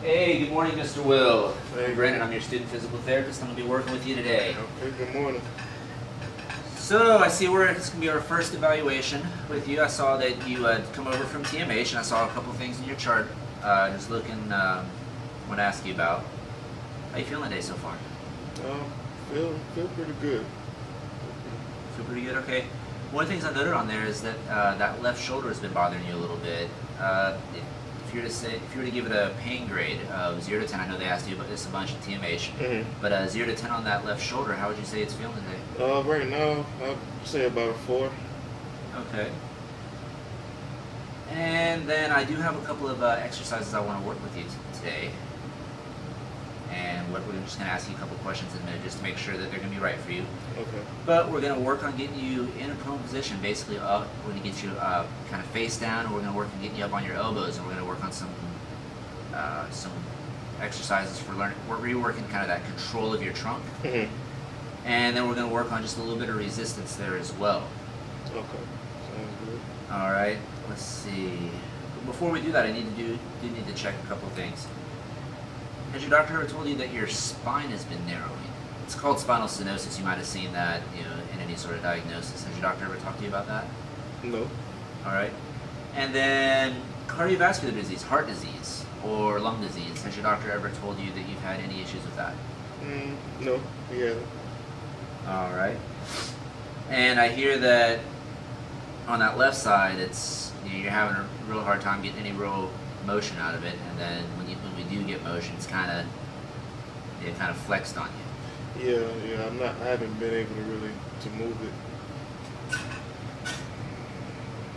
Hey, good morning, Mr. Will. Hey. Brandon, I'm your student physical therapist. I'm going to be working with you today. Okay, good morning. So, I see it's going to be our first evaluation with you. I saw that you had come over from TMH, and I saw a couple things in your chart. Just looking, want to ask you about. How you feeling today so far? Feel pretty good. Feel pretty good? Okay. One of the things I noted on there is that that left shoulder has been bothering you a little bit. If you were to give it a pain grade of 0 to 10, I know they asked you about this a bunch at TMH, but 0 to 10 on that left shoulder, how would you say it's feeling today? Right now, I'd say about a 4. Okay. And then I do have a couple of exercises I want to work with you today. And we're just going to ask you a couple of questions in a minute just to make sure that they're going to be right for you. Okay. But we're going to work on getting you in a prone position, basically up. We're going to get you kind of face down, and we're going to work on getting you up on your elbows, and we're going to work on some exercises for learning. We're reworking kind of that control of your trunk. And then we're going to work on just a little bit of resistance there as well. Okay. Sounds good. All right. Let's see. Before we do that, I need to check a couple of things. Has your doctor ever told you that your spine has been narrowing? It's called spinal stenosis. You might have seen that, in any sort of diagnosis. Has your doctor ever talked to you about that? No. All right. And then cardiovascular disease, heart disease, or lung disease. Has your doctor ever told you that you've had any issues with that? No, he hasn't. All right. And I hear that on that left side, you're having a real hard time getting any real motion out of it, and then when we do get motion, it kind of flexed on you. Yeah. I haven't been able to really move it.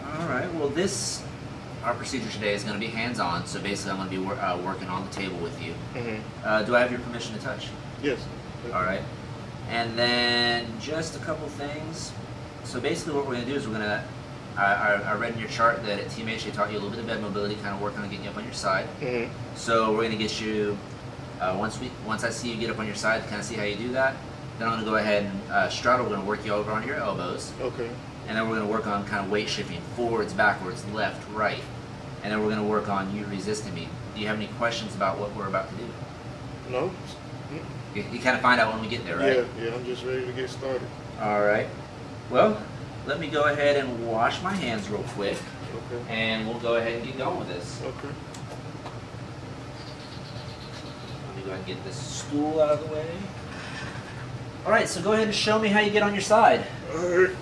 All right. Well, our procedure today is going to be hands-on. So basically, I'm going to be working on the table with you. Do I have your permission to touch? Yes. All right. And then just a couple things. So basically, what we're going to do is I read in your chart that at TMH they taught you a little bit of bed mobility, kind of working on getting you up on your side. So we're going to get you, once I see you get up on your side to kind of see how you do that, then I'm going to go ahead and straddle. We're going to work you over on your elbows. Okay. And then we're going to work on kind of weight shifting, forwards, backwards, left, right. And then we're going to work on you resisting me. Do you have any questions about what we're about to do? No. You kind of find out when we get there, right? Yeah, I'm just ready to get started. All right. Well, let me go ahead and wash my hands real quick. Okay. And we'll go ahead and get going with this. Okay. Let me go ahead and get this stool out of the way. All right, so go ahead and show me how you get on your side. All right.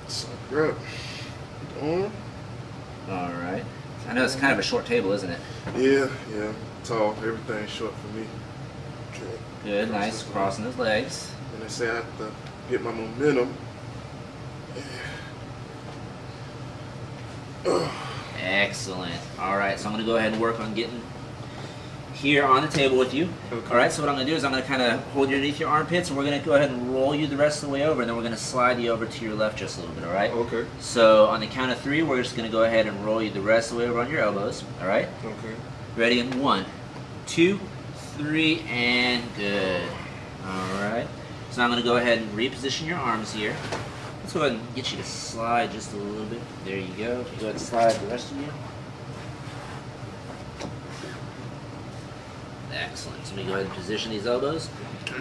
So grab arm. All right. I know it's kind of a short table, isn't it? Yeah. Tall. Everything's short for me. Okay. Good, nice. Crossing those legs. And they say I have to get my momentum. Excellent. All right, so I'm going to go ahead and work on getting here on the table with you. Okay. All right, so what I'm going to do is I'm going to kind of hold you underneath your armpits, and we're going to go ahead and roll you the rest of the way over, and then we're going to slide you over to your left just a little bit, all right? Okay. So on the count of 3, we're just going to go ahead and roll you the rest of the way over on your elbows, all right? Okay. Ready? In 1, 2, 3, and good. All right. So I'm going to go ahead and reposition your arms here. Let's go ahead and get you to slide just a little bit. There you go. You go ahead and slide the rest of you. Excellent. So let me go ahead and position these elbows.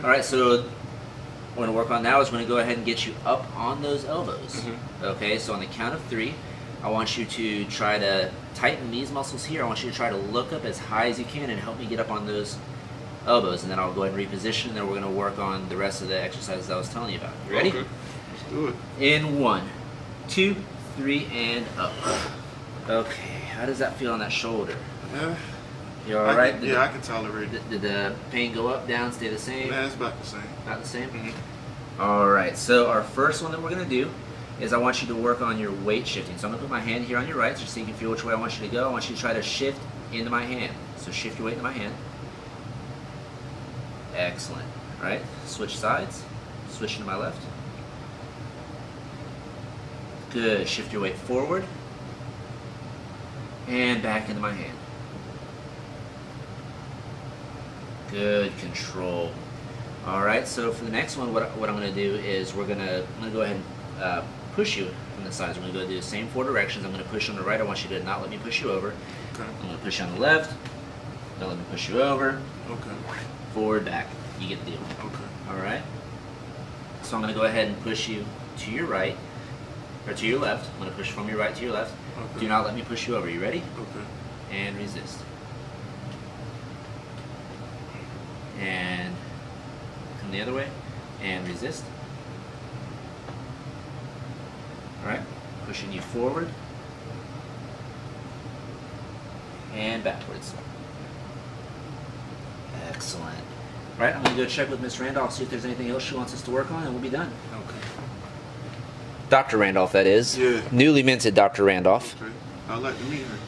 All right, so what we're going to work on now is we're going to go ahead and get you up on those elbows. Okay, so on the count of 3, I want you to try to tighten these muscles here. I want you to try to look up as high as you can and help me get up on those elbows, and then I'll go ahead and reposition, and then we're going to work on the rest of the exercises I was telling you about. You ready? Okay. Let's do it. In 1, 2, 3, and up. Okay, how does that feel on that shoulder? You all right? I can tolerate it. Did the pain go up, down, stay the same? Yeah, it's about the same. About the same? All right, so our first one that we're going to do is I want you to work on your weight shifting. So I'm going to put my hand here on your right, just so you can feel which way I want you to go. I want you to try to shift into my hand. So shift your weight into my hand. Excellent. All right, switch sides. Switch to my left. Good. Shift your weight forward and back into my hand. Good control. All right, so for the next one, what I'm going to do is I'm going to go ahead and push you from the sides. I'm going to go do the same 4 directions. I'm going to push on the right. I want you to not let me push you over. Okay. I'm going to push on the left, Don't let me push you over. Okay. Forward, back. You get the deal. Okay. All right. So I'm going to go ahead and push you to your right, or to your left. I'm going to push from your right to your left. Okay. Do not let me push you over. You ready? Okay. And resist. And come the other way. And resist. All right. Pushing you forward. And backwards. Excellent. All right, I'm going to go check with Miss Randolph, see if there's anything else she wants us to work on, and we'll be done. Okay. Dr. Randolph, that is. Yeah. Newly minted Dr. Randolph. Okay. I'd like to meet her.